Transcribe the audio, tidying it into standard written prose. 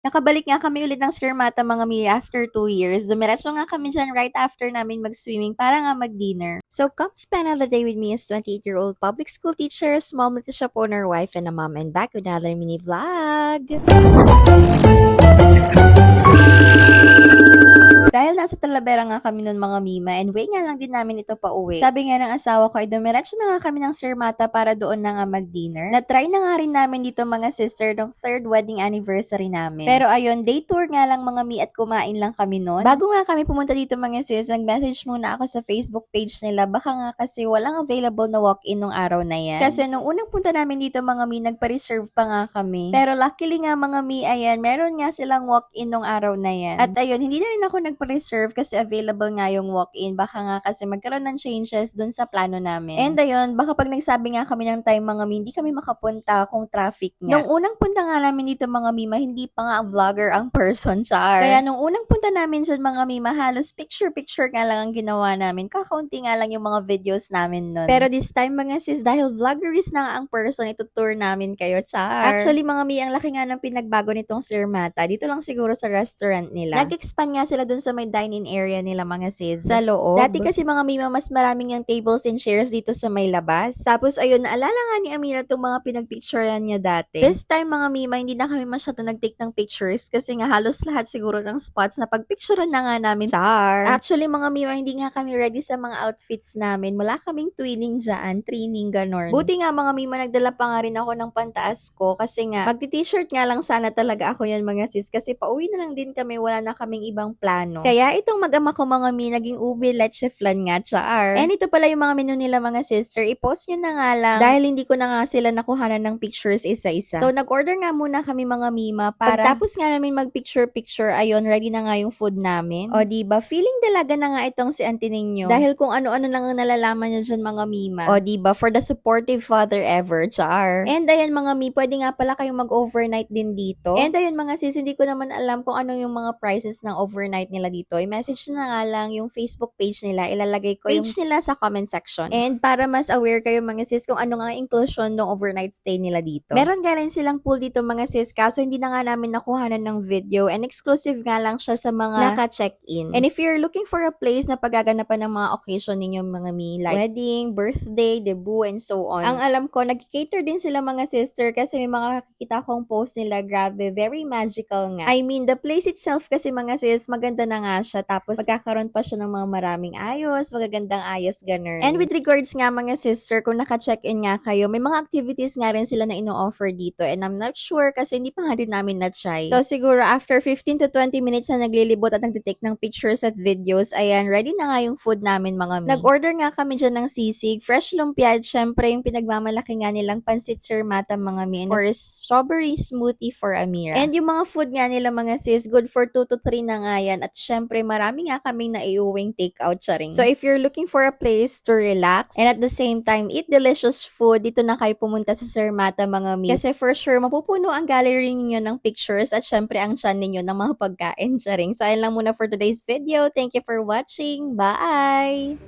Nakabalik nga kami ulit ng Skermata mga mi after 2 years. Dumiretso nga kami dyan right after namin mag-swimming para nga mag-dinner. So come spend another day with me as 28-year-old public school teacher, small multi-shop owner, wife, and a mom, and back with another mini vlog. Dahil nasa Talavera nga kami nun mga mima and way nga lang din namin ito pauwi. Sabi nga ng asawa ko ay dumiretso na nga kami ng Skermata para doon na nga mag-dinner. Na-try na nga rin namin dito mga sister nung 3rd wedding anniversary namin. Pero ayun, day tour nga lang mga mi at kumain lang kami nun. Bago nga kami pumunta dito mga sis, nag-message muna ako sa Facebook page nila. Baka nga kasi walang available na walk-in nung araw na yan. Kasi nung unang punta namin dito mga mi, nagpa-reserve pa nga kami. Pero luckily nga mga mi, ayan, meron nga silang walk-in nung araw na yan. At ayun, hindi na rin ako nagpa-reserve kasi available nga yung walk-in. Baka nga kasi magkaroon ng changes dun sa plano namin. And ayun, baka pag nagsabi nga kami ng time mga mi, hindi kami makapunta kung traffic nga. Nung unang punta nga namin dito mga mima, hindi pa nga vlogger ang person, char. Kaya nung unang punta namin dyan mga mima, halos picture-picture nga lang ang ginawa namin. Kakaunti nga lang yung mga videos namin nun. Pero this time mga sis, dahil vloggeries na nga ang person, itutour namin kayo, char. Actually mga mi, ang laki nga ng pinagbago nitong Skermata. Dito lang siguro sa restaurant nila. Nag-expand nga sila dun sa may dine-in area nila mga sis. Sa loob. Dati kasi mga mima, mas maraming yung tables and chairs dito sa may labas. Tapos ayun, naalala nga ni Amira itong mga pinagpicturean niya dati. This time mga mima, hindi na kami masyado nag-take ng pictures kasi nga halos lahat siguro ng spots na pagpicturean na nga namin. Char! Actually mga mima, hindi nga kami ready sa mga outfits namin. Wala kaming twinning dyan, training, ganon. Buti nga mga mima, nagdala pa nga rin ako ng pantaas ko kasi nga, magti-t-shirt nga lang sana talaga ako yan mga sis kasi pauwi na lang din kami, wala na kaming ibang plano. Kaya itong mag-ama ko mga mi, naging ube leche flan nga, char. And ito pala yung mga menu nila mga sister, i-post nyo na nga lang dahil hindi ko na nga sila nakuhanan ng pictures isa-isa. So nag-order nga muna kami mga mima para pagtapos nga namin mag-picture-picture, ayun, ready na nga yung food namin. O diba, feeling dalaga na nga itong si auntie ninyo. Dahil kung ano-ano lang ang nalalaman nyo dyan mga mima. O diba, for the supportive father ever, char. And ayan mga mi, pwede nga pala kayong mag-overnight din dito. And ayun mga sis, hindi ko naman alam kung ano yung mga prices ng overnight nila dito. I-message na nga lang yung Facebook page nila. Ilalagay ko yung page nila sa comment section. And para mas aware kayo mga sis kung ano nga inclusion ng overnight stay nila dito. Meron nga rin silang pool dito mga sis, kaso hindi na nga namin nakuhanan ng video and exclusive nga lang siya sa mga naka-check-in. And if you're looking for a place na paggaganapan ng mga occasion ninyo mga mi, like wedding, birthday, debut, and so on. Ang alam ko, nag-cater din sila mga sister kasi may mga nakikita kong post nila, grabe, very magical nga. I mean, the place itself kasi mga sis, maganda na nga siya. Tapos magkakaroon pa siya ng mga maraming ayos, magagandang ayos, ganun. And with regards nga mga sister, kung naka-check-in nga kayo, may mga activities nga rin sila na ino-offer dito. And I'm not sure kasi hindi pa nga din namin na-try. So siguro after 15 to 20 minutes na naglilibot at nagtitake ng pictures at videos, ayan, ready na nga yung food namin mga mi. Nag-order nga kami dyan ng sisig, fresh lumpia, at syempre yung pinagmamalaki nga nilang pansit Skermata mga mi, or strawberry smoothie for Amira. And yung mga food nga nila mga sis, good for 2 to 3 na nga yan. At syempre marami nga kaming naiuwing take-out charing. So if you're looking for a place to relax and at the same time eat delicious food, dito na kayo pumunta sa Skermata mga mi. Kasi for sure, mapupuno ang gallery ninyo ng pictures at syempre ang chan ninyo ng mga pagkain charing. So ayun lang muna for today's video. Thank you for watching. Bye!